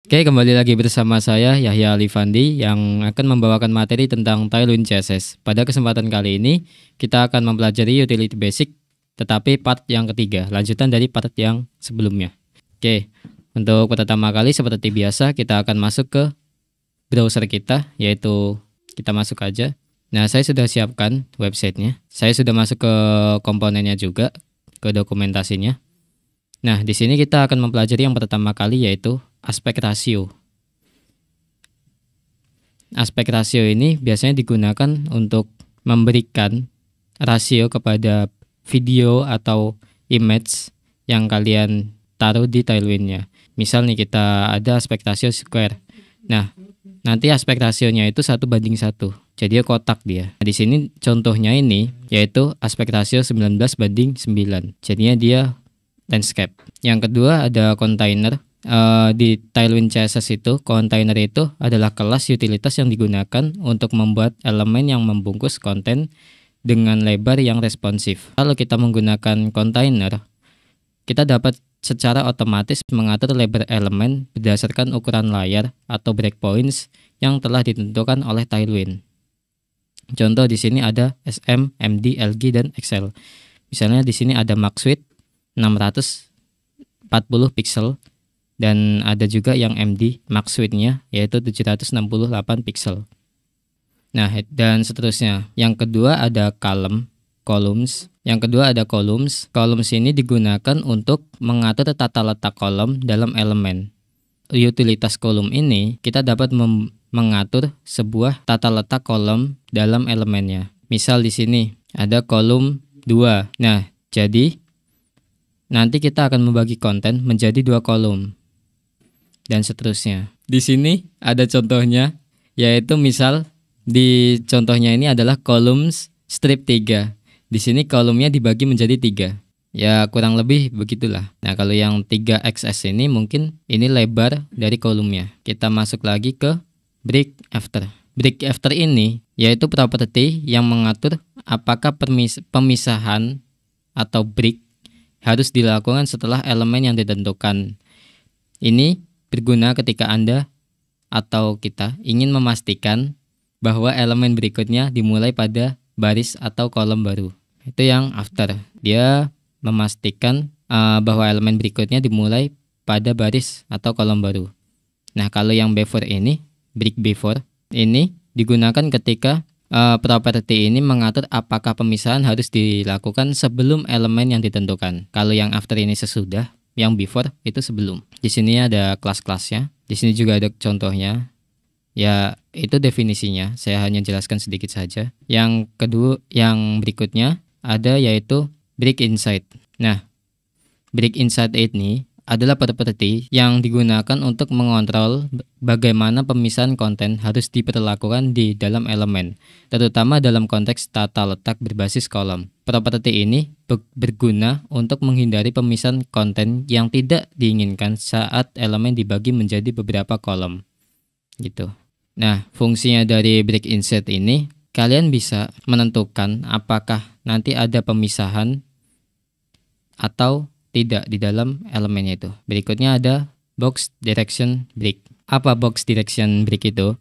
Oke, kembali lagi bersama saya Yahya Alifandi yang akan membawakan materi tentang Tailwind CSS. Pada kesempatan kali ini, kita akan mempelajari utility basic, tetapi part yang ketiga, lanjutan dari part yang sebelumnya. Oke, untuk pertama kali seperti biasa, kita akan masuk ke browser kita, yaitu kita masuk aja. Nah, saya sudah siapkan websitenya. Saya sudah masuk ke komponennya juga, ke dokumentasinya. Nah, di sini kita akan mempelajari yang pertama kali yaitu aspek rasio. Aspek rasio ini biasanya digunakan untuk memberikan rasio kepada video atau image yang kalian taruh di Tailwindnya. Misal nih kita ada aspek rasio square. Nah, nanti aspek rasionya itu 1:1. Jadi kotak dia. Di sini contohnya ini yaitu aspek rasio 19:9. Jadinya dia landscape. Yang kedua ada container. Di Tailwind CSS itu, container itu adalah kelas utilitas yang digunakan untuk membuat elemen yang membungkus konten dengan lebar yang responsif. Kalau kita menggunakan container, kita dapat secara otomatis mengatur lebar elemen berdasarkan ukuran layar atau breakpoints yang telah ditentukan oleh Tailwind. Contoh di sini ada SM, MD, LG, dan XL. Misalnya di sini ada max width 640 pixel. Dan ada juga yang MD max width-nya yaitu 768 pixel. Nah, dan seterusnya. Yang kedua ada columns. Yang kedua ada columns. Columns ini digunakan untuk mengatur tata letak kolom dalam elemen. Utilitas kolom ini kita dapat mengatur sebuah tata letak kolom dalam elemennya. Misal di sini ada kolom 2. Nah, jadi nanti kita akan membagi konten menjadi 2 kolom. Dan seterusnya. Di sini ada contohnya, yaitu misal di contohnya ini adalah columns strip 3. Di sini kolomnya dibagi menjadi 3. Ya kurang lebih begitulah. Nah kalau yang 3XS ini mungkin ini lebar dari kolomnya. Kita masuk lagi ke break after. Break after ini yaitu property yang mengatur apakah pemisahan atau break harus dilakukan setelah elemen yang ditentukan. Ini berguna ketika Anda atau kita ingin memastikan bahwa elemen berikutnya dimulai pada baris atau kolom baru. Itu yang after. Dia memastikan bahwa elemen berikutnya dimulai pada baris atau kolom baru. Nah, kalau yang before ini, break before, ini digunakan ketika property ini mengatur apakah pemisahan harus dilakukan sebelum elemen yang ditentukan. Kalau yang after ini sesudah, yang before itu sebelum. Di sini ada kelas-kelasnya. Di sini juga ada contohnya. Ya, itu definisinya. Saya hanya jelaskan sedikit saja. Yang kedua, yang berikutnya ada yaitu break inside. Nah, break inside ini adalah property yang digunakan untuk mengontrol bagaimana pemisahan konten harus diperlakukan di dalam elemen, terutama dalam konteks tata letak berbasis kolom. Property ini berguna untuk menghindari pemisahan konten yang tidak diinginkan saat elemen dibagi menjadi beberapa kolom. Gitu. Nah, fungsinya dari break inside ini, kalian bisa menentukan apakah nanti ada pemisahan atau tidak di dalam elemennya itu. Berikutnya ada box direction break. Apa box direction break itu?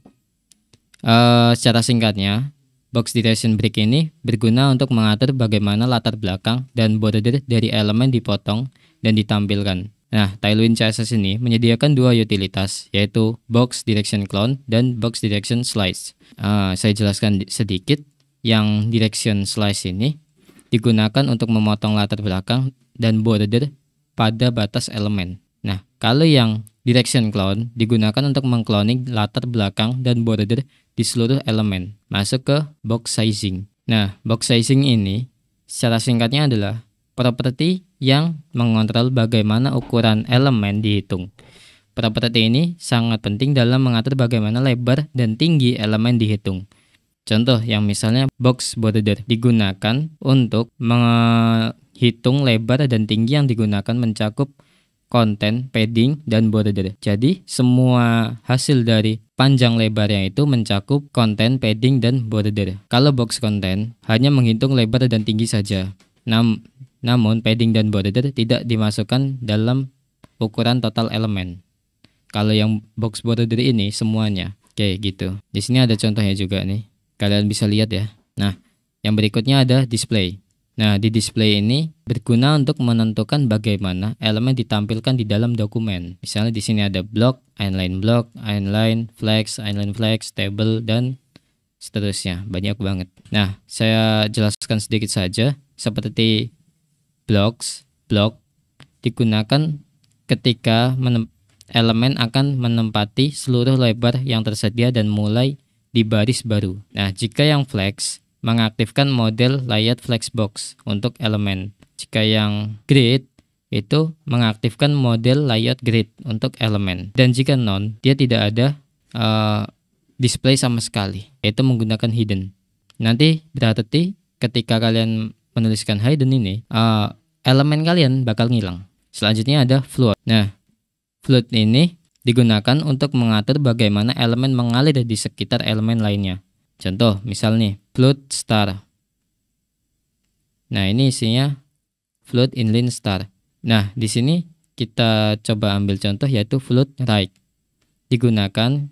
Secara singkatnya, box direction break ini berguna untuk mengatur bagaimana latar belakang dan border dari elemen dipotong dan ditampilkan. Nah, Tailwind CSS ini menyediakan 2 utilitas, yaitu box direction clone dan box direction slice. Saya jelaskan sedikit. Yang direction slice ini digunakan untuk memotong latar belakang dan border pada batas elemen. Nah, kalau yang direction clone digunakan untuk mengcloning latar belakang dan border di seluruh elemen. Masuk ke box sizing. Nah, box sizing ini secara singkatnya adalah property yang mengontrol bagaimana ukuran elemen dihitung. Property ini sangat penting dalam mengatur bagaimana lebar dan tinggi elemen dihitung. Contoh yang misalnya box border digunakan untuk menghitung lebar dan tinggi yang digunakan mencakup konten, padding, dan border. Jadi semua hasil dari panjang lebarnya itu mencakup konten, padding, dan border. Kalau box content hanya menghitung lebar dan tinggi saja. Namun padding dan border tidak dimasukkan dalam ukuran total elemen. Kalau yang box border ini semuanya. Oke, gitu. Di sini ada contohnya juga nih. Kalian bisa lihat ya. Nah, yang berikutnya ada display. Nah, di display ini berguna untuk menentukan bagaimana elemen ditampilkan di dalam dokumen. Misalnya di sini ada block, inline, flex, table, dan seterusnya. Banyak banget. Nah, saya jelaskan sedikit saja. Seperti block digunakan ketika elemen akan menempati seluruh lebar yang tersedia dan mulai di baris baru. Nah, jika yang flex mengaktifkan model layout flexbox untuk elemen. Jika yang grid itu mengaktifkan model layout grid untuk elemen. Dan jika non, dia tidak ada display sama sekali, yaitu menggunakan hidden. Nanti berarti ketika kalian menuliskan hidden ini, elemen kalian bakal ngilang. Selanjutnya ada float. Nah, float ini digunakan untuk mengatur bagaimana elemen mengalir di sekitar elemen lainnya. Contoh, misal nih, float star. Nah, ini isinya float inline star. Nah, di sini kita coba ambil contoh yaitu float right. Digunakan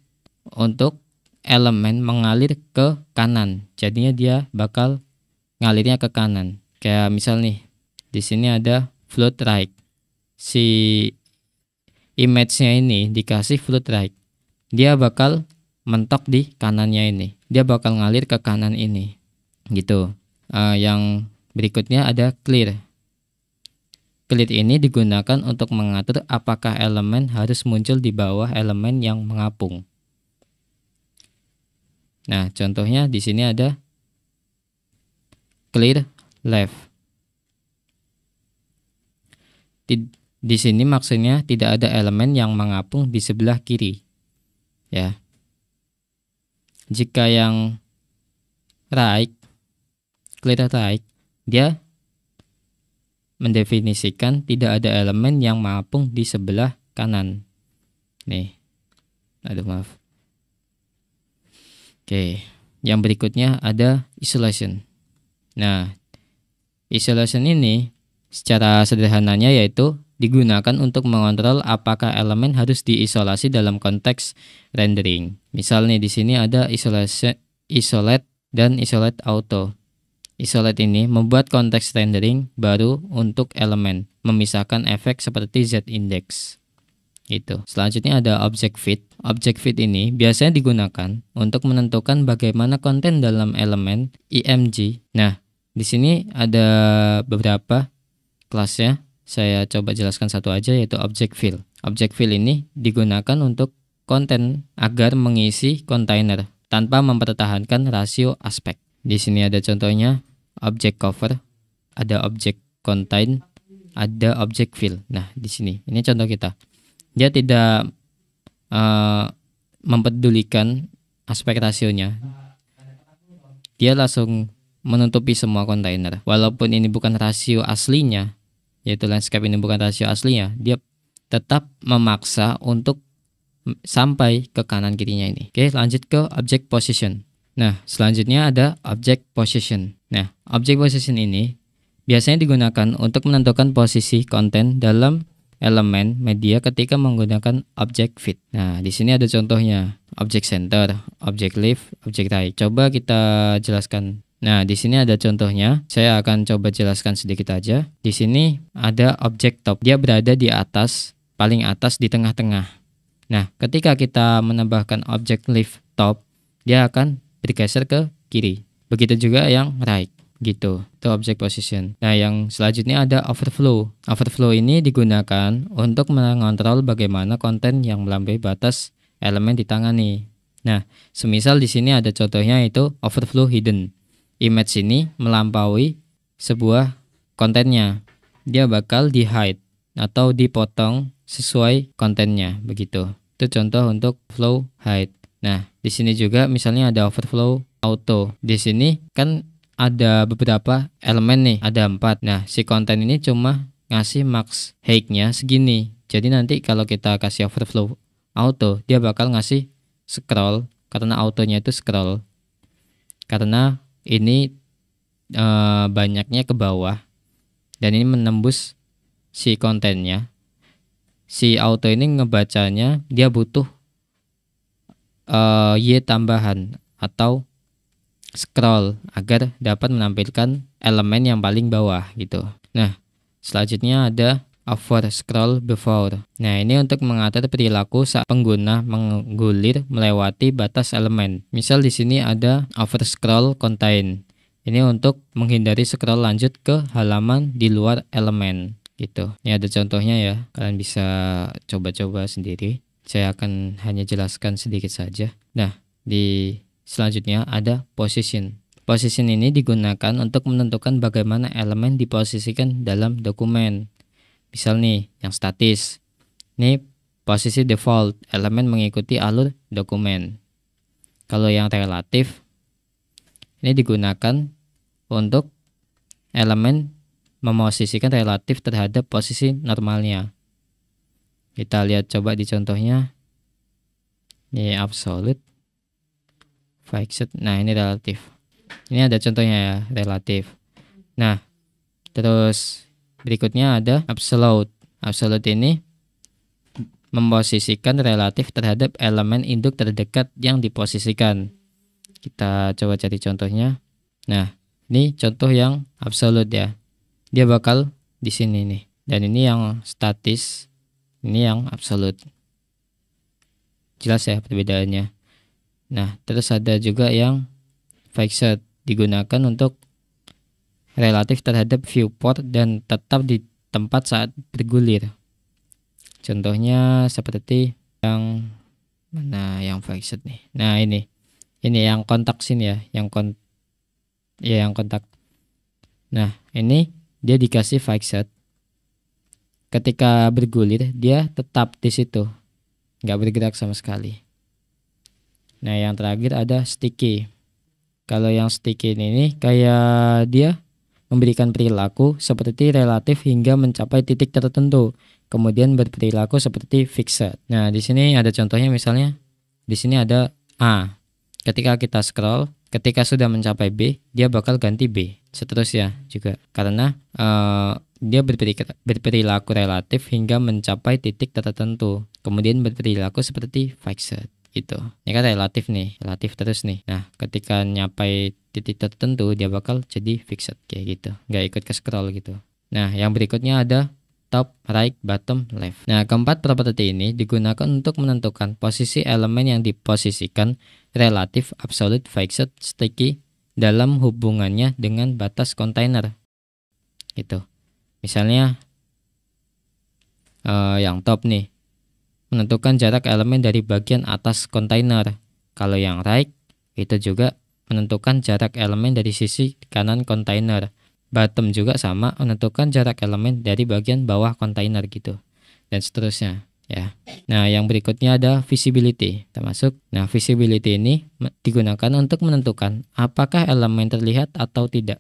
untuk elemen mengalir ke kanan. Jadinya dia bakal ngalirnya ke kanan. Kayak misal nih, di sini ada float right. Si image-nya ini dikasih float right. Dia bakal mentok di kanannya ini. Dia bakal ngalir ke kanan ini. Gitu. Yang berikutnya ada clear. Clear ini digunakan untuk mengatur apakah elemen harus muncul di bawah elemen yang mengapung. Nah, contohnya di sini ada clear left. Di sini maksudnya tidak ada elemen yang mengapung di sebelah kiri. Ya. Jika yang right, clear right, dia mendefinisikan tidak ada elemen yang mengapung di sebelah kanan. Nih. Aduh, maaf. Oke, yang berikutnya ada isolation. Nah, isolation ini secara sederhananya yaitu digunakan untuk mengontrol apakah elemen harus diisolasi dalam konteks rendering. Misalnya di sini ada isolate dan isolate auto. Isolate ini membuat konteks rendering baru untuk elemen, memisahkan efek seperti z-index. Gitu. Selanjutnya ada object fit. Object fit ini biasanya digunakan untuk menentukan bagaimana konten dalam elemen img. Nah, di sini ada beberapa kelasnya. Saya coba jelaskan satu aja yaitu object fill. Object fill ini digunakan untuk konten agar mengisi kontainer tanpa mempertahankan rasio aspek. Di sini ada contohnya object cover, ada object contain, ada object fill. Nah, di sini ini contoh kita. Dia tidak mempedulikan aspek rasionya. Dia langsung menutupi semua kontainer. Walaupun ini bukan rasio aslinya, yaitu landscape ini bukan rasio aslinya, dia tetap memaksa untuk sampai ke kanan kirinya ini. Oke, lanjut ke object position. Nah, selanjutnya ada object position. Nah, object position ini biasanya digunakan untuk menentukan posisi konten dalam elemen media ketika menggunakan object fit. Nah, di sini ada contohnya. Object center, object left, object right. Coba kita jelaskan. Nah, di sini ada contohnya. Saya akan coba jelaskan sedikit aja. Di sini ada object top. Dia berada di atas, paling atas di tengah-tengah. Nah, ketika kita menambahkan object left top, dia akan bergeser ke kiri. Begitu juga yang right. Gitu, itu object position. Nah, yang selanjutnya ada overflow. Overflow ini digunakan untuk mengontrol bagaimana konten yang melampaui batas elemen ditangani. Nah, semisal di sini ada contohnya yaitu overflow hidden. Image ini melampaui sebuah kontennya. Dia bakal di hide atau dipotong sesuai kontennya, begitu. Itu contoh untuk flow hide. Nah, di sini juga misalnya ada overflow auto. Di sini kan ada beberapa elemen nih, ada 4. Nah, si konten ini cuma ngasih max height-nya segini. Jadi nanti kalau kita kasih overflow auto, dia bakal ngasih scroll karena autonya itu scroll. Karena ini banyaknya ke bawah dan ini menembus si kontennya. si auto ini ngebacanya dia butuh Y tambahan atau scroll agar dapat menampilkan elemen yang paling bawah gitu. Nah, selanjutnya ada over scroll before. Nah, ini untuk mengatur perilaku saat pengguna menggulir melewati batas elemen. Misal di sini ada over scroll contain. Ini untuk menghindari scroll lanjut ke halaman di luar elemen gitu. Ini ada contohnya ya. Kalian bisa coba-coba sendiri. Saya akan hanya jelaskan sedikit saja. Nah, di selanjutnya ada position. Position ini digunakan untuk menentukan bagaimana elemen diposisikan dalam dokumen. Misal nih, yang statis. Ini posisi default, elemen mengikuti alur dokumen. Kalau yang relatif, ini digunakan untuk elemen memosisikan relatif terhadap posisi normalnya. Kita lihat coba di contohnya. Ini absolute, fixed. Nah, ini relatif. Ini ada contohnya ya, relatif. Nah, terus berikutnya ada absolute. Absolute ini memposisikan relatif terhadap elemen induk terdekat yang diposisikan. Kita coba cari contohnya. Nah, ini contoh yang absolute ya. Dia bakal di sini nih. Dan ini yang statis. Ini yang absolute. Jelas ya perbedaannya. Nah, terus ada juga yang fixed, digunakan untuk relatif terhadap viewport dan tetap di tempat saat bergulir. Contohnya seperti yang mana yang fixed nih. Nah, ini yang kontak sini ya, yang kontak. Nah, ini dia dikasih fixed. Ketika bergulir dia tetap di situ, nggak bergerak sama sekali. Nah, yang terakhir ada sticky. Kalau yang sticky ini kayak dia memberikan perilaku seperti relatif hingga mencapai titik tertentu, kemudian berperilaku seperti fixed. Nah, di sini ada contohnya, misalnya di sini ada A. Ketika kita scroll, ketika sudah mencapai B, dia bakal ganti B. Seterusnya juga karena dia berperilaku relatif hingga mencapai titik tertentu, kemudian berperilaku seperti fixed gitu. Ini kan relatif nih, relatif terus nih. Nah, ketika nyapai titik tertentu dia bakal jadi fixed kayak gitu, nggak ikut ke scroll gitu. Nah, yang berikutnya ada top, right, bottom, left. Nah, keempat properti ini digunakan untuk menentukan posisi elemen yang diposisikan relatif, absolute, fixed, sticky dalam hubungannya dengan batas kontainer gitu. Misalnya yang top nih menentukan jarak elemen dari bagian atas kontainer. Kalau yang right itu juga menentukan jarak elemen dari sisi kanan kontainer. Bottom juga sama, menentukan jarak elemen dari bagian bawah kontainer gitu. Dan seterusnya ya. Nah, yang berikutnya ada visibility termasuk. Nah, visibility ini digunakan untuk menentukan apakah elemen terlihat atau tidak,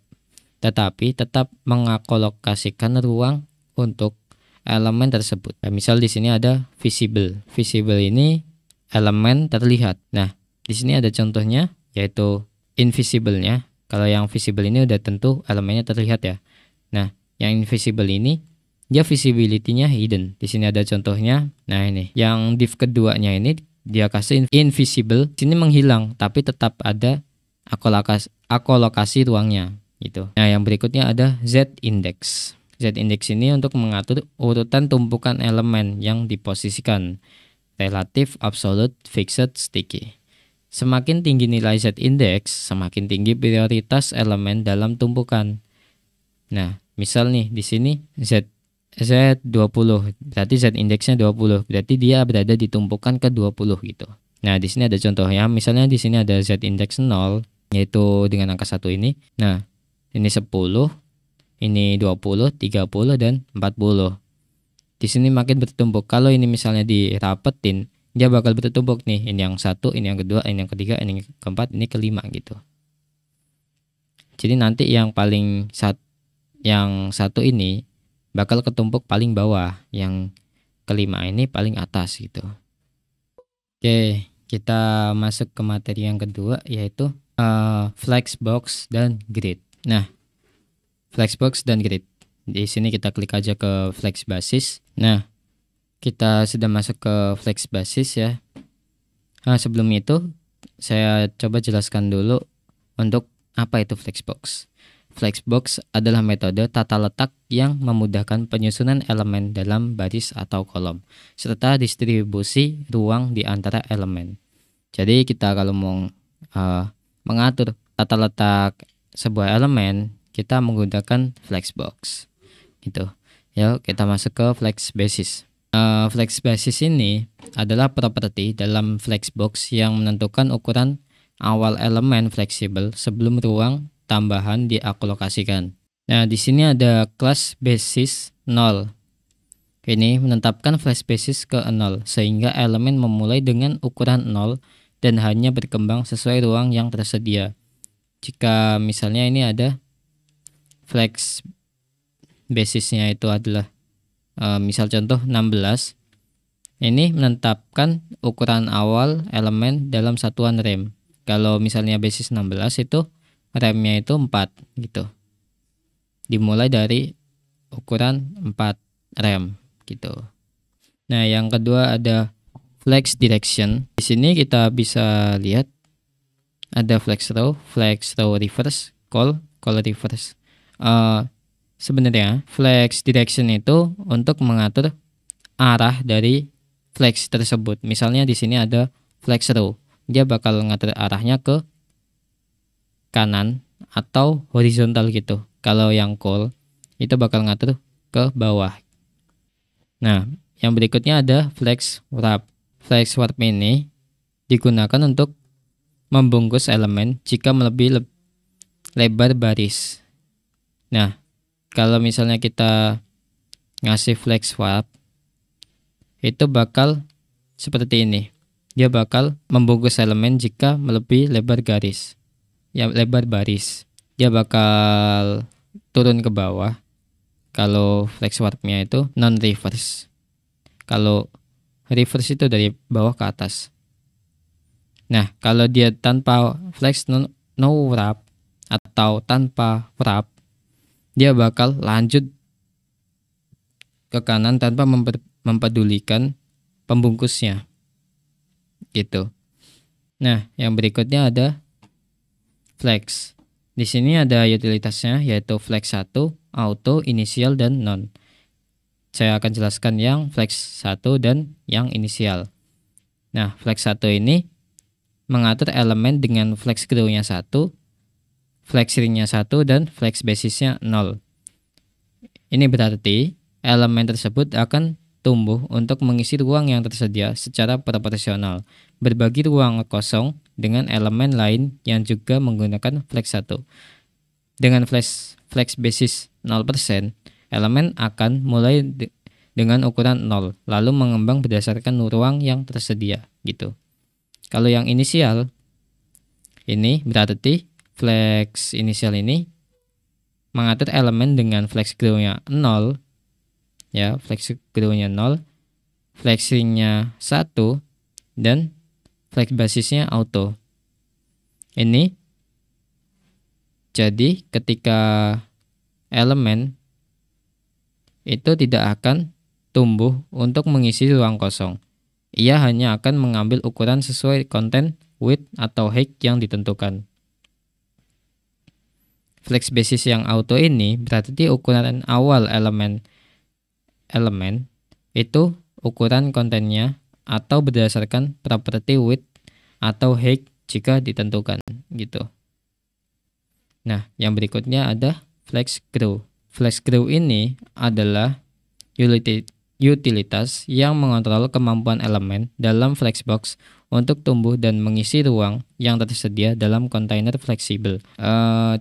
tetapi tetap mengalokasikan ruang untuk elemen tersebut. Nah, misal di sini ada visible. Visible ini elemen terlihat. Nah, di sini ada contohnya yaitu invisible-nya. Kalau yang visible ini udah tentu elemennya terlihat ya. Nah, yang invisible ini dia visibility-nya hidden. Di sini ada contohnya. Nah, ini yang div keduanya ini dia kasih invisible. Di sini menghilang tapi tetap ada akolokasi ruangnya gitu. Nah, yang berikutnya ada z-index. Z-index ini untuk mengatur urutan tumpukan elemen yang diposisikan, relatif, absolute, fixed, sticky. Semakin tinggi nilai Z-index, semakin tinggi prioritas elemen dalam tumpukan. Nah, misal nih di sini Z20, berarti Z-indeksnya 20, berarti dia berada di tumpukan ke-20 gitu. Nah, di sini ada contohnya, misalnya di sini ada Z-index 0, yaitu dengan angka 1 ini. Nah, ini 10, ini 20, 30, dan 40. Di sini makin bertumpuk. Kalau ini misalnya dirapetin, dia bakal bertumpuk nih. Ini yang satu, ini yang kedua, ini yang ketiga, ini yang keempat, ini kelima gitu. Jadi nanti yang satu ini bakal ketumpuk paling bawah, yang kelima ini paling atas gitu. Oke, kita masuk ke materi yang kedua, yaitu flexbox dan grid. Nah, flexbox dan grid. Di sini kita klik aja ke flex basis. Nah, kita sudah masuk ke flex basis ya. Nah, sebelum itu saya coba jelaskan dulu untuk apa itu flexbox. Flexbox adalah metode tata letak yang memudahkan penyusunan elemen dalam baris atau kolom, serta distribusi ruang di antara elemen. Jadi kita kalau mau mengatur tata letak sebuah elemen, kita menggunakan flexbox. Gitu. Ya, kita masuk ke flex basis. Flex basis ini adalah properti dalam flexbox yang menentukan ukuran awal elemen fleksibel sebelum ruang tambahan dialokasikan. Nah, di sini ada kelas basis 0. Ini menetapkan flex basis ke 0 sehingga elemen memulai dengan ukuran 0 dan hanya berkembang sesuai ruang yang tersedia. Jika misalnya ini ada flex basisnya itu adalah misal contoh 16, ini menetapkan ukuran awal elemen dalam satuan rem. Kalau misalnya basis 16 itu remnya itu 4 gitu. Dimulai dari ukuran 4 rem gitu. Nah, yang kedua ada flex direction. Di sini kita bisa lihat ada flex row reverse, call reverse. Sebenarnya flex direction itu untuk mengatur arah dari flex tersebut. Misalnya di sini ada flex row, dia bakal ngatur arahnya ke kanan atau horizontal gitu. Kalau yang call itu bakal ngatur ke bawah. Nah, yang berikutnya ada flex warp. Flex warp ini digunakan untuk membungkus elemen jika melebihi lebar baris. Nah, kalau misalnya kita ngasih flex warp, itu bakal seperti ini. Dia bakal membungkus elemen jika melebihi lebar garis. Ya, lebar baris. Dia bakal turun ke bawah. Kalau flex warpnya itu non reverse. Kalau reverse itu dari bawah ke atas. Nah, kalau dia tanpa flex no warp atau tanpa warp, dia bakal lanjut ke kanan tanpa mempedulikan pembungkusnya. Gitu. Nah, yang berikutnya ada flex. Di sini ada utilitasnya yaitu flex 1, auto, inisial, dan non. Saya akan jelaskan yang flex 1 dan yang inisial. Nah, flex 1 ini mengatur elemen dengan flex grow-nya 1, flex ring-nya 1, dan flex basisnya 0. Ini berarti elemen tersebut akan tumbuh untuk mengisi ruang yang tersedia secara proporsional, berbagi ruang kosong dengan elemen lain yang juga menggunakan flex 1. Dengan flex basis 0%, elemen akan mulai dengan ukuran 0, lalu mengembang berdasarkan ruang yang tersedia gitu. Kalau yang inisial, ini berarti flex inisial ini mengatur elemen dengan flex grow-nya 0, ya, flex grow-nya 0, flex ring-nya 1, dan flex basisnya auto. Ini jadi ketika elemen itu tidak akan tumbuh untuk mengisi ruang kosong. Ia hanya akan mengambil ukuran sesuai konten, width, atau height yang ditentukan. Flex basis yang auto ini berarti ukuran awal elemen itu ukuran kontennya atau berdasarkan properti width atau height jika ditentukan gitu. Nah, yang berikutnya ada flex grow. Flex grow ini adalah utilitas yang mengontrol kemampuan elemen dalam flexbox untuk tumbuh dan mengisi ruang yang tersedia dalam kontainer fleksibel.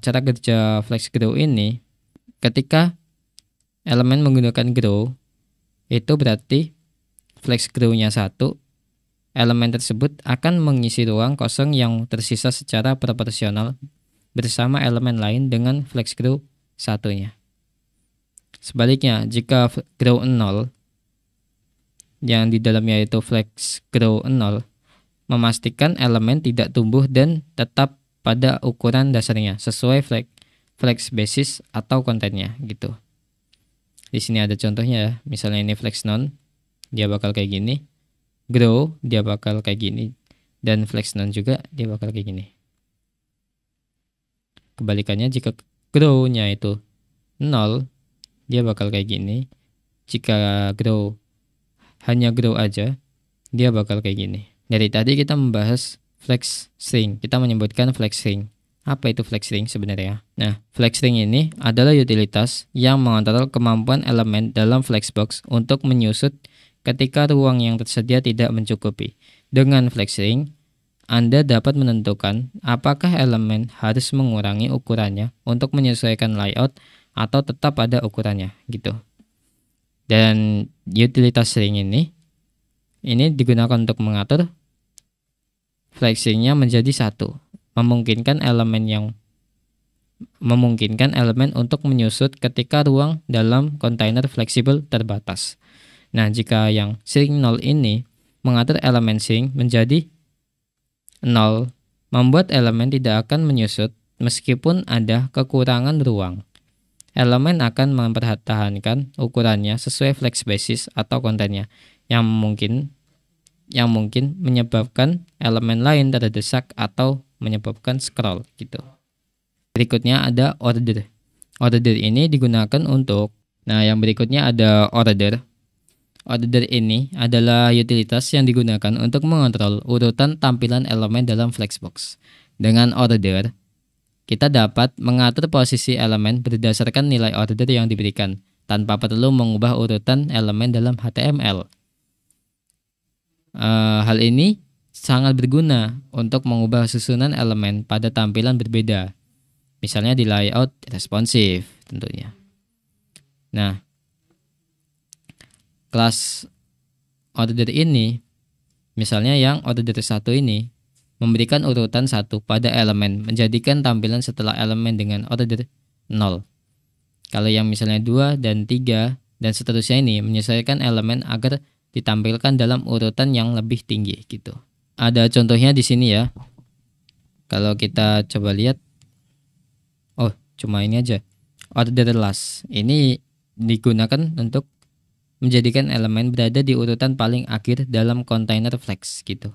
Cara kerja flex grow ini, ketika elemen menggunakan grow, itu berarti flex grow-nya 1, elemen tersebut akan mengisi ruang kosong yang tersisa secara proporsional bersama elemen lain dengan flex grow 1-nya. Sebaliknya, jika grow 0 yang di dalamnya itu flex grow 0, memastikan elemen tidak tumbuh dan tetap pada ukuran dasarnya sesuai flex basis atau kontennya gitu. Di sini ada contohnya ya, misalnya ini flex non. dia bakal kayak gini. Grow dia bakal kayak gini. Dan flex none juga dia bakal kayak gini. Kebalikannya, jika grow-nya itu 0, dia bakal kayak gini. Jika grow hanya grow aja, dia bakal kayak gini. Dari tadi kita membahas flex string. Kita menyebutkan flex string. Apa itu flex string sebenarnya? Nah, flex string ini adalah utilitas yang mengontrol kemampuan elemen dalam flexbox untuk menyusut ketika ruang yang tersedia tidak mencukupi. Dengan flex string, Anda dapat menentukan apakah elemen harus mengurangi ukurannya untuk menyesuaikan layout atau tetap pada ukurannya gitu. Dan utilitas string ini digunakan untuk mengatur flexingnya menjadi satu, memungkinkan elemen untuk menyusut ketika ruang dalam kontainer fleksibel terbatas. Nah, jika yang string 0 ini mengatur elemen string menjadi 0, membuat elemen tidak akan menyusut meskipun ada kekurangan ruang. Elemen akan mempertahankan ukurannya sesuai flex basis atau kontennya yang mungkin menyebabkan elemen lain terdesak atau menyebabkan scroll gitu. Berikutnya ada order. Order ini digunakan untuk, yang berikutnya ada order. Order ini adalah utilitas yang digunakan untuk mengontrol urutan tampilan elemen dalam flexbox. Dengan order, kita dapat mengatur posisi elemen berdasarkan nilai order yang diberikan, tanpa perlu mengubah urutan elemen dalam HTML. Hal ini sangat berguna untuk mengubah susunan elemen pada tampilan berbeda, misalnya di layout responsif tentunya. Nah, kelas order ini, misalnya yang order 1 ini, memberikan urutan 1 pada elemen, menjadikan tampilan setelah elemen dengan order 0. Kalau yang misalnya 2 dan 3 dan seterusnya ini menyesuaikan elemen agar ditampilkan dalam urutan yang lebih tinggi gitu. Ada contohnya di sini ya. Kalau kita coba lihat, cuma ini aja. Order last ini digunakan untuk menjadikan elemen berada di urutan paling akhir dalam kontainer flex gitu.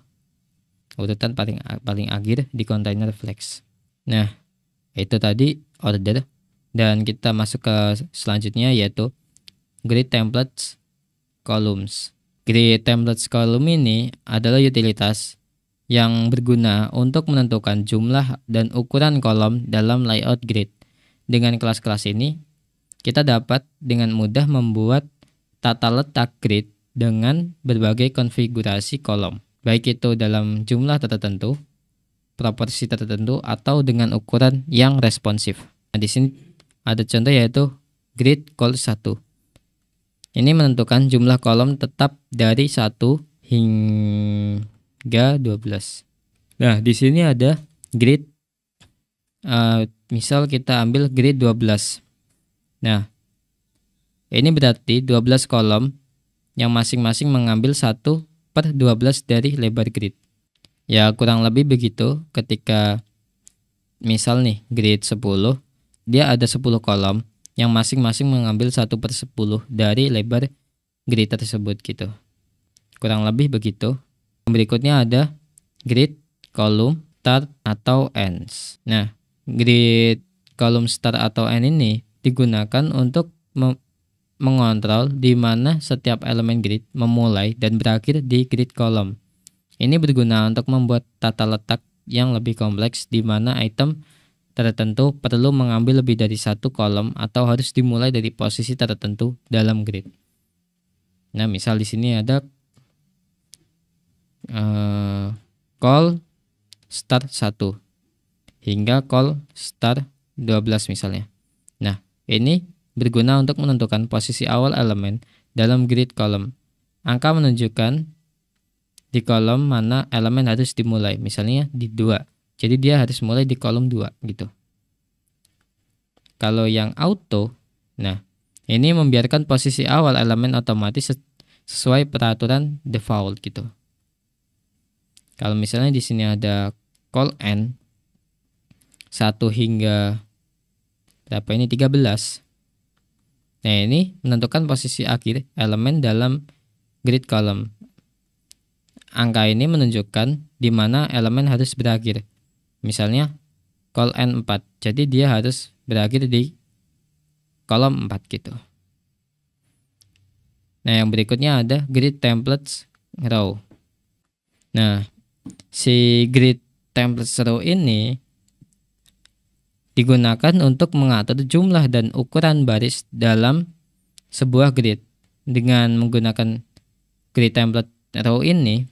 Urutan paling akhir di kontainer flex. Nah, itu tadi order, dan kita masuk ke selanjutnya yaitu grid templates columns. Grid templates column ini adalah utilitas yang berguna untuk menentukan jumlah dan ukuran kolom dalam layout grid. Dengan kelas-kelas ini, kita dapat dengan mudah membuat tata letak grid dengan berbagai konfigurasi kolom, baik itu dalam jumlah tertentu, proporsi tertentu, atau dengan ukuran yang responsif. Nah, di sini ada contoh yaitu grid col 1. Ini menentukan jumlah kolom tetap dari 1 hingga 12. Nah, di sini ada grid, misal kita ambil grid 12. Nah, ini berarti 12 kolom yang masing-masing mengambil 1/12 dari lebar grid. Ya, kurang lebih begitu. Ketika misal nih grid 10, dia ada 10 kolom yang masing-masing mengambil 1/10 dari lebar grid tersebut gitu. Kurang lebih begitu. Berikutnya ada grid column start atau ends. Nah, grid column start atau end ini digunakan untuk mengontrol di mana setiap elemen grid memulai dan berakhir di grid kolom. Ini berguna untuk membuat tata letak yang lebih kompleks di mana item tertentu perlu mengambil lebih dari satu kolom atau harus dimulai dari posisi tertentu dalam grid. Nah, misal di sini ada call start 1 hingga call start 12 misalnya. Nah, ini berguna untuk menentukan posisi awal elemen dalam grid kolom. Angka menunjukkan di kolom mana elemen harus dimulai, misalnya di 2. Jadi dia harus mulai di kolom 2 gitu. Kalau yang auto, nah ini membiarkan posisi awal elemen otomatis sesuai peraturan default gitu. Kalau misalnya di sini ada call end 1 hingga berapa ini 13. Nah, ini menentukan posisi akhir elemen dalam grid column. Angka ini menunjukkan di mana elemen harus berakhir. Misalnya col N4, jadi dia harus berakhir di kolom 4 gitu. Nah, yang berikutnya ada grid templates row. Nah, si grid templates row ini digunakan untuk mengatur jumlah dan ukuran baris dalam sebuah grid. Dengan menggunakan grid template row ini,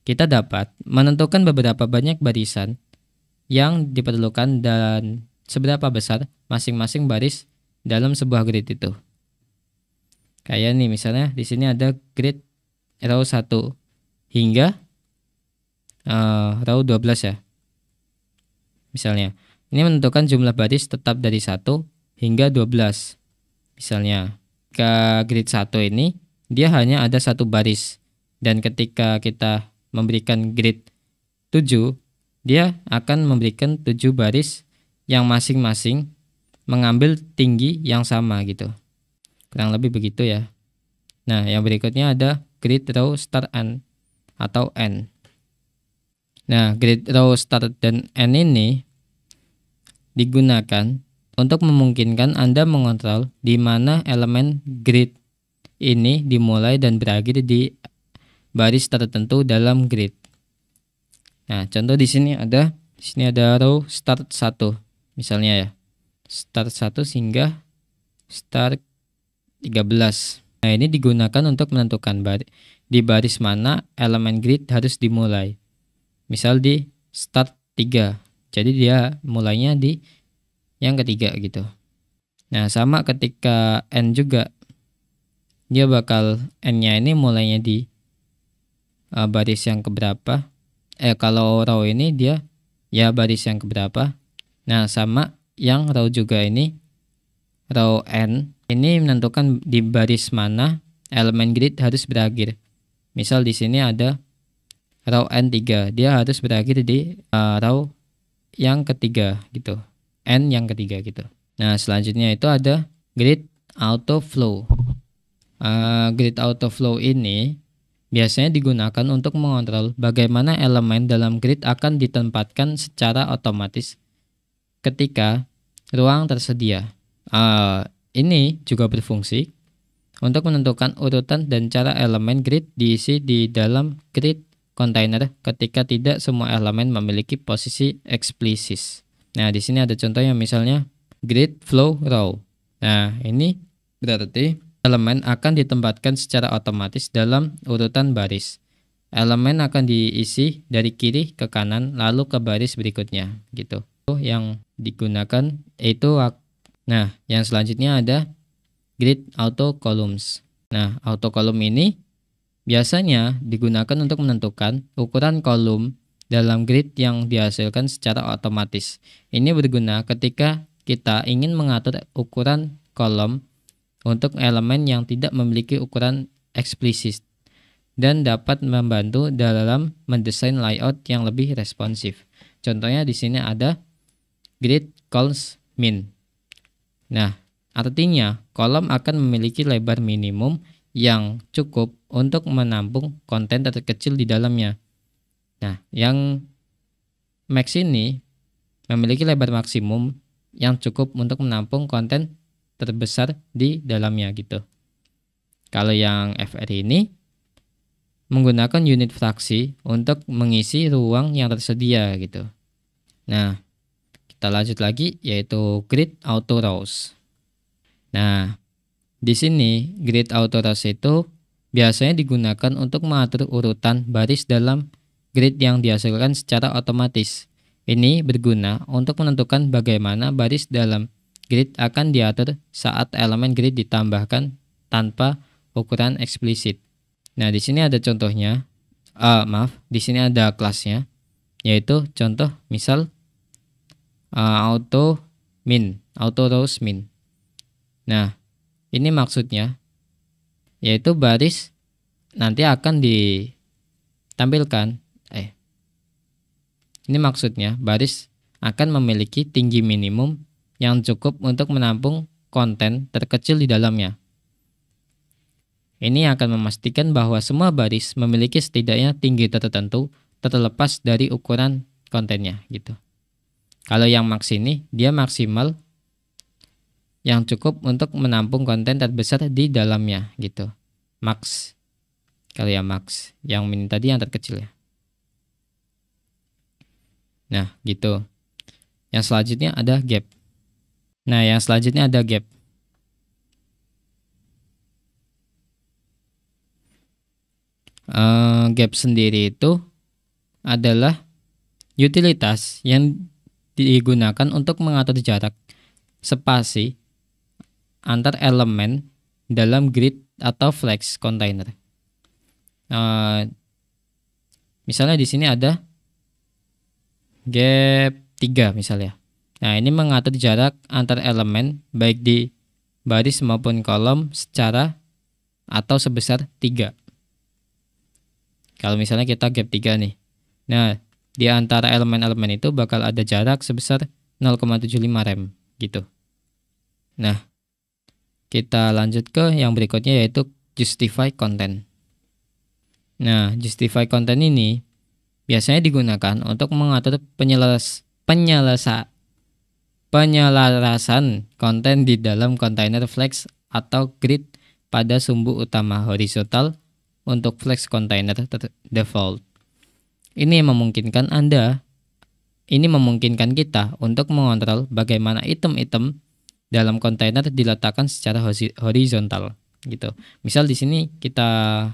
kita dapat menentukan beberapa banyak barisan yang diperlukan dan seberapa besar masing-masing baris dalam sebuah grid itu. Kayak nih, misalnya di sini ada grid row 1 hingga row 12 ya. Misalnya, ini menentukan jumlah baris tetap dari 1 hingga 12. Misalnya, ke grid 1 ini dia hanya ada satu baris, dan ketika kita memberikan grid 7, dia akan memberikan 7 baris yang masing-masing mengambil tinggi yang sama gitu. Kurang lebih begitu ya. Nah, yang berikutnya ada grid row start N atau N. Nah, grid row start dan N ini digunakan untuk memungkinkan Anda mengontrol di mana elemen grid ini dimulai dan berakhir di baris tertentu dalam grid. Nah, contoh di sini ada row start 1 misalnya ya. Start 1 hingga start 13. Nah, ini digunakan untuk menentukan di baris mana elemen grid harus dimulai. Misal di start 3. Jadi dia mulainya di yang ketiga gitu. Nah, sama ketika N juga. Dia bakal N-nya ini mulainya di baris yang keberapa. Kalau row ini dia ya baris yang keberapa. Nah, sama yang row juga ini, row N ini menentukan di baris mana elemen grid harus berakhir. Misal di sini ada row N3, dia harus berakhir di row yang ketiga gitu. N yang ketiga gitu. Nah, selanjutnya itu ada grid auto flow. Grid auto flow ini biasanya digunakan untuk mengontrol bagaimana elemen dalam grid akan ditempatkan secara otomatis ketika ruang tersedia. Ini juga berfungsi untuk menentukan urutan dan cara elemen grid diisi di dalam grid kontainer ketika tidak semua elemen memiliki posisi eksplisit. Nah, di sini ada contohnya, misalnya grid flow row. Nah, ini berarti elemen akan ditempatkan secara otomatis dalam urutan baris. Elemen akan diisi dari kiri ke kanan lalu ke baris berikutnya gitu. Yang digunakan itu. Nah, yang selanjutnya ada grid auto columns. Nah, auto column ini biasanya digunakan untuk menentukan ukuran kolom dalam grid yang dihasilkan secara otomatis. Ini berguna ketika kita ingin mengatur ukuran kolom untuk elemen yang tidak memiliki ukuran eksplisit dan dapat membantu dalam mendesain layout yang lebih responsif. Contohnya di sini ada grid cols min. Nah, artinya kolom akan memiliki lebar minimum yang cukup untuk menampung konten terkecil di dalamnya. Nah, yang max ini memiliki lebar maksimum yang cukup untuk menampung konten terbesar di dalamnya gitu. Kalau yang FR ini menggunakan unit fraksi untuk mengisi ruang yang tersedia gitu. Nah, kita lanjut lagi yaitu grid auto rows. Nah, di sini grid auto rows itu biasanya digunakan untuk mengatur urutan baris dalam grid yang dihasilkan secara otomatis. Ini berguna untuk menentukan bagaimana baris dalam grid akan diatur saat elemen grid ditambahkan tanpa ukuran eksplisit. Nah, di sini ada contohnya. Di sini ada kelasnya, yaitu contoh misal auto rows min. Nah, ini maksudnya yaitu baris nanti akan ditampilkan. Ini maksudnya baris akan memiliki tinggi minimum yang cukup untuk menampung konten terkecil di dalamnya. Ini akan memastikan bahwa semua baris memiliki setidaknya tinggi tertentu terlepas dari ukuran kontennya gitu. Kalau yang max ini dia maksimal yang cukup untuk menampung konten terbesar di dalamnya gitu. Max. Kalau yang max, yang min tadi yang terkecil ya. Nah, gitu. Yang selanjutnya ada gap. Nah, yang selanjutnya ada gap. Gap sendiri itu adalah utilitas yang digunakan untuk mengatur jarak spasi antar elemen dalam grid atau flex container. Misalnya di sini ada gap 3 misalnya. Nah, ini mengatur jarak antar elemen baik di baris maupun kolom secara atau sebesar 3. Kalau misalnya kita gap 3 nih. Nah, di antara elemen-elemen itu bakal ada jarak sebesar 0,75 rem gitu. Nah, kita lanjut ke yang berikutnya yaitu justify content. Nah, justify content ini biasanya digunakan untuk mengatur penyelarasan konten di dalam kontainer flex atau grid pada sumbu utama horizontal untuk flex container default. Ini memungkinkan kita untuk mengontrol bagaimana item-item dalam kontainer diletakkan secara horizontal gitu. Misal di sini kita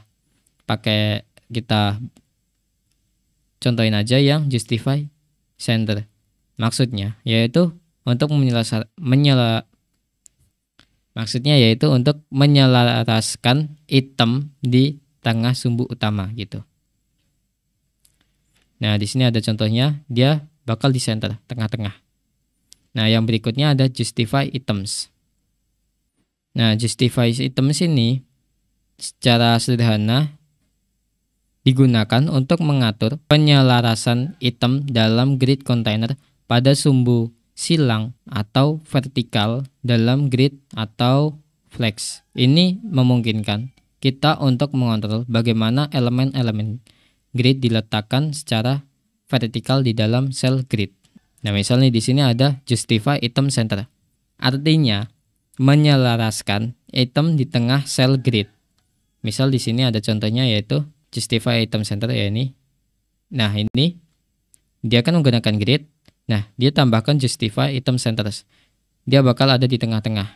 contohin aja yang justify center. Maksudnya yaitu untuk menyelaraskan item di tengah sumbu utama gitu. Nah, di sini ada contohnya, dia bakal di center, tengah-tengah. Nah, yang berikutnya ada justify items. Nah, justify items ini secara sederhana digunakan untuk mengatur penyelarasan item dalam grid container pada sumbu silang atau vertikal dalam grid atau flex. Ini memungkinkan kita untuk mengontrol bagaimana elemen-elemen grid diletakkan secara vertikal di dalam sel grid. Nah, misalnya di sini ada justify item center. Artinya menyelaraskan item di tengah sel grid. Misal di sini ada contohnya yaitu justify item center ya ini. Nah, ini dia akan menggunakan grid. Nah, dia tambahkan justify item centers. Dia bakal ada di tengah-tengah.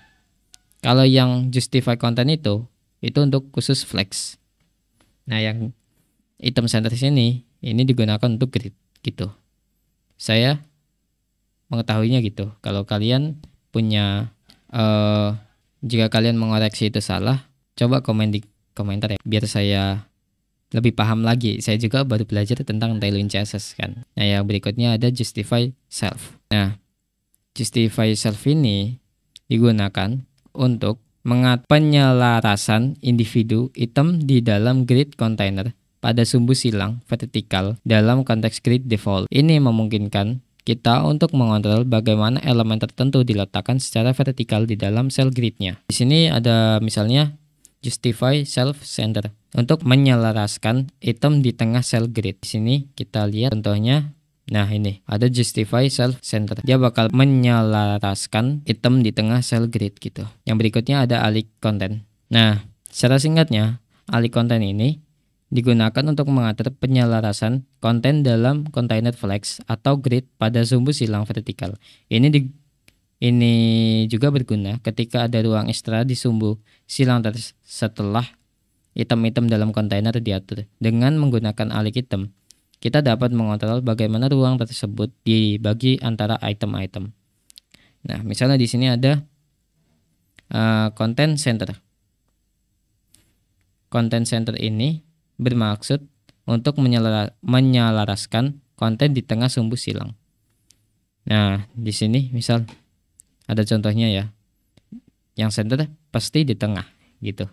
Kalau yang justify content itu untuk khusus flex. Nah, yang item centers ini digunakan untuk grid gitu. Saya mengetahuinya gitu. Kalau kalian punya jika kalian mengoreksi itu salah, coba komen di komentar ya, biar saya lebih paham lagi. Saya juga baru belajar tentang Tailwind CSS kan. Nah, yang berikutnya ada justify self. Nah, justify self ini digunakan untuk mengatur penyelarasan individu item di dalam grid container pada sumbu silang vertikal dalam konteks grid default. Ini memungkinkan kita untuk mengontrol bagaimana elemen tertentu diletakkan secara vertikal di dalam sel gridnya. Di sini ada misalnya justify self center untuk menyelaraskan item di tengah sel grid. Di sini kita lihat contohnya. Nah, ini ada justify self center. Dia bakal menyelaraskan item di tengah sel grid gitu. Yang berikutnya ada alik content. Nah, secara singkatnya, alik content ini digunakan untuk mengatur penyelarasan konten dalam kontainer flex atau grid pada sumbu silang vertikal. Ini juga berguna ketika ada ruang ekstra di sumbu silang setelah item-item dalam kontainer diatur. Dengan menggunakan alik item, kita dapat mengontrol bagaimana ruang tersebut dibagi antara item-item. Nah, misalnya di sini ada content center. Content center ini bermaksud untuk menyelaraskan konten di tengah sumbu silang. Nah, di sini misal ada contohnya ya. Yang center pasti di tengah gitu.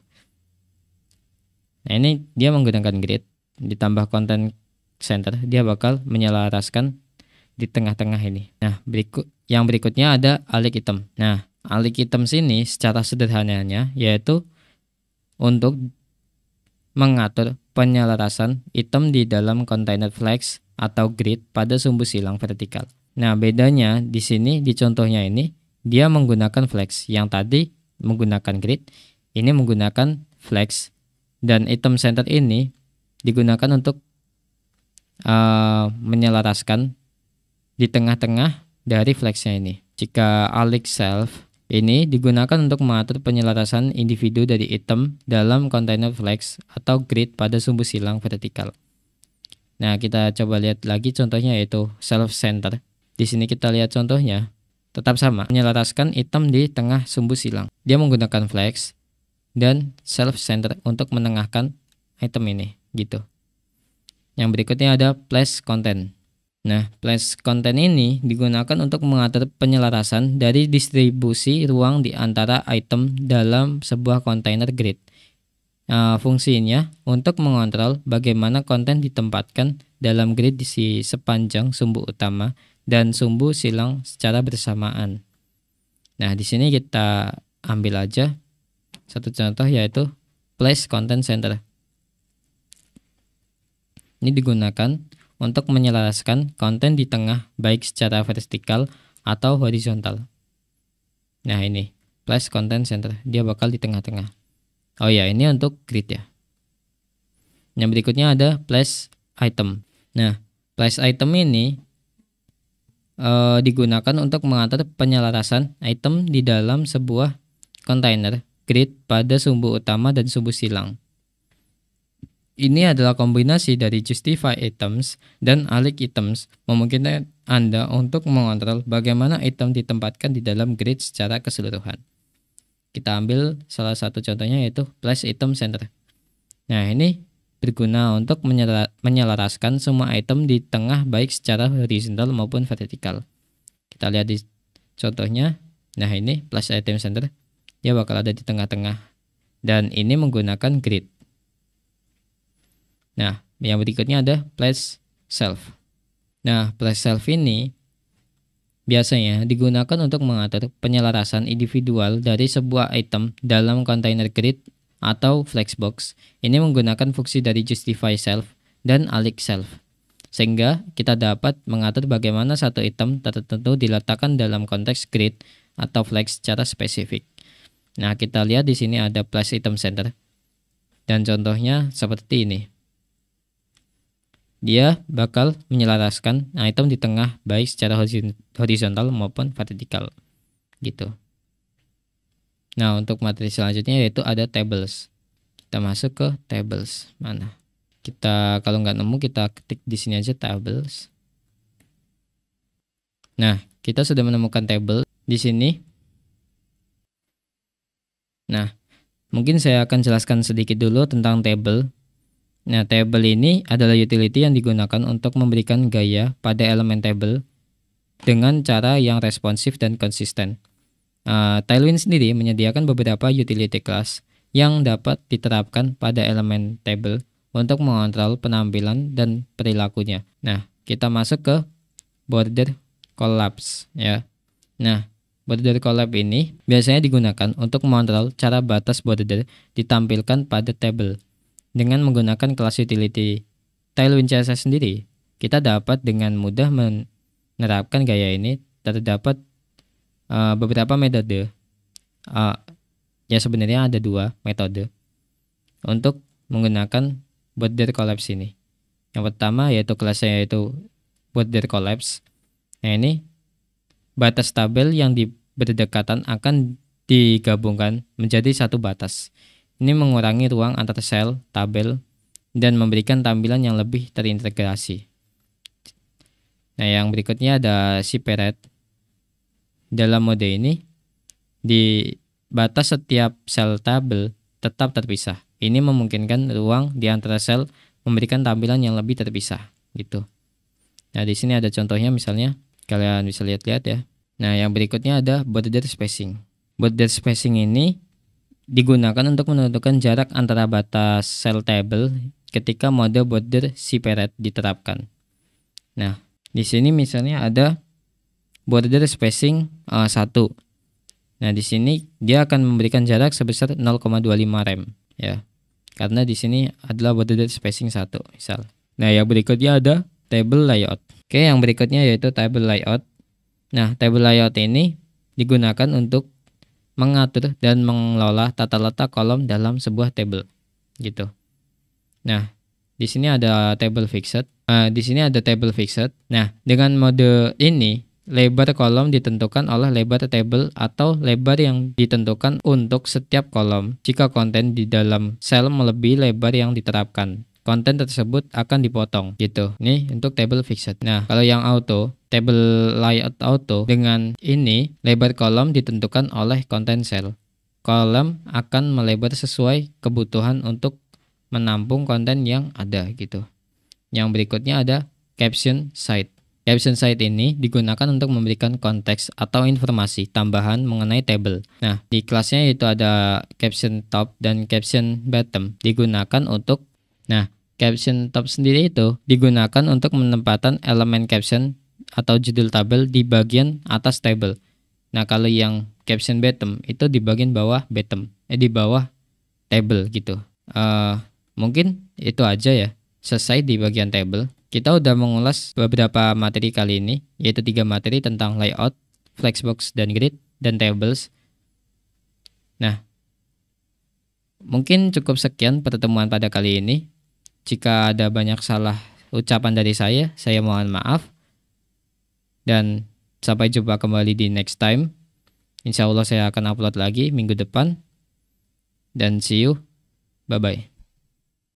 Nah, ini dia menggunakan grid ditambah content center, dia bakal menyelaraskan di tengah-tengah ini. Nah, yang berikutnya ada alik item. Nah, alik item sini secara sederhananya yaitu untuk mengatur penyelarasan item di dalam kontainer flex atau grid pada sumbu silang vertikal. Nah, bedanya di sini di contohnya ini dia menggunakan flex, yang tadi menggunakan grid, ini menggunakan flex, dan item center ini digunakan untuk menyelaraskan di tengah-tengah dari flexnya ini. Jika alik self ini digunakan untuk mengatur penyelarasan individu dari item dalam kontainer flex atau grid pada sumbu silang vertikal. Nah, kita coba lihat lagi contohnya, yaitu self center. Di sini kita lihat contohnya, tetap sama, menyelaraskan item di tengah sumbu silang. Dia menggunakan flex dan self center untuk menengahkan item ini, gitu. Yang berikutnya ada place content. Nah, place content ini digunakan untuk mengatur penyelarasan dari distribusi ruang di antara item dalam sebuah kontainer grid. Fungsinya untuk mengontrol bagaimana konten ditempatkan dalam grid di sepanjang sumbu utama dan sumbu silang secara bersamaan. Nah, di sini kita ambil aja satu contoh, yaitu place content center. Ini digunakan untuk menyelaraskan konten di tengah, baik secara vertikal atau horizontal. Nah, ini place content center, dia bakal di tengah-tengah. Oh ya, ini untuk grid ya. Yang berikutnya ada place item. Nah, place item ini digunakan untuk mengatur penyelarasan item di dalam sebuah kontainer grid pada sumbu utama dan sumbu silang. Ini adalah kombinasi dari justify items dan alik items, memungkinkan Anda untuk mengontrol bagaimana item ditempatkan di dalam grid secara keseluruhan. Kita ambil salah satu contohnya, yaitu place item center. Nah, ini berguna untuk menyelaraskan semua item di tengah, baik secara horizontal maupun vertikal. Kita lihat di contohnya. Nah, ini place item center, dia bakal ada di tengah-tengah, dan ini menggunakan grid. Nah, yang berikutnya ada place self. Nah, place self ini biasanya digunakan untuk mengatur penyelarasan individual dari sebuah item dalam kontainer grid atau flexbox. Ini menggunakan fungsi dari justify self dan alik self, sehingga kita dapat mengatur bagaimana satu item tertentu diletakkan dalam konteks grid atau flex secara spesifik. Nah, kita lihat di sini ada place item center, dan contohnya seperti ini. Dia bakal menyelaraskan item di tengah, baik secara horizontal maupun vertikal, gitu. Nah, untuk materi selanjutnya yaitu ada tables. Kita masuk ke tables. Mana? Kita kalau nggak nemu, kita ketik di sini aja tables. Nah, kita sudah menemukan table di sini. Nah, mungkin saya akan jelaskan sedikit dulu tentang table. Nah, table ini adalah utility yang digunakan untuk memberikan gaya pada elemen table dengan cara yang responsif dan konsisten. Tailwind sendiri menyediakan beberapa utility class yang dapat diterapkan pada elemen table untuk mengontrol penampilan dan perilakunya. Nah, kita masuk ke border collapse ya. Nah, border collapse ini biasanya digunakan untuk mengontrol cara batas border ditampilkan pada table. Dengan menggunakan kelas utility Tailwind CSS sendiri, kita dapat dengan mudah menerapkan gaya ini. Terdapat beberapa metode. Ya, sebenarnya ada dua metode untuk menggunakan border collapse ini. Yang pertama yaitu kelasnya, yaitu border collapse. Nah, ini batas tabel yang berdekatan akan digabungkan menjadi satu batas. Ini mengurangi ruang antara sel, tabel, dan memberikan tampilan yang lebih terintegrasi. Nah, yang berikutnya ada separate. Dalam mode ini, di batas setiap sel tabel tetap terpisah. Ini memungkinkan ruang di antara sel memberikan tampilan yang lebih terpisah, gitu. Nah, di sini ada contohnya, misalnya kalian bisa lihat-lihat ya. Nah, yang berikutnya ada border spacing. Border spacing ini digunakan untuk menentukan jarak antara batas sel table ketika mode border separate diterapkan. Nah, di sini misalnya ada border spacing 1. Nah, di sini dia akan memberikan jarak sebesar 0,25 rem ya. karena di sini adalah bordered spacing 1 misal. Nah, yang berikutnya ada table layout. Oke, yang berikutnya yaitu table layout. Nah, table layout ini digunakan untuk mengatur dan mengelola tata letak kolom dalam sebuah table gitu. Nah, di sini ada table fixed. Nah, dengan mode ini lebar kolom ditentukan oleh lebar table atau lebar yang ditentukan untuk setiap kolom. Jika konten di dalam sel melebihi lebar yang diterapkan, konten tersebut akan dipotong gitu. Ini untuk table fixed. Nah, kalau yang auto, table layout auto, dengan ini lebar kolom ditentukan oleh konten sel. Kolom akan melebar sesuai kebutuhan untuk menampung konten yang ada gitu. Yang berikutnya ada caption site. Caption site ini digunakan untuk memberikan konteks atau informasi tambahan mengenai table. Nah, di kelasnya itu ada caption top dan caption bottom digunakan untuk caption top sendiri itu digunakan untuk menempatkan elemen caption atau judul tabel di bagian atas table. Nah, kalau yang caption bottom itu di bagian bawah di bawah table gitu. Mungkin itu aja ya. Selesai di bagian table. Kita udah mengulas beberapa materi kali ini, yaitu 3 materi tentang layout, flexbox dan grid, dan tables. Nah, mungkin cukup sekian pertemuan pada kali ini. Jika ada banyak salah ucapan dari saya mohon maaf. Dan sampai jumpa kembali di next time. Insya Allah saya akan upload lagi minggu depan. Dan see you. Bye-bye.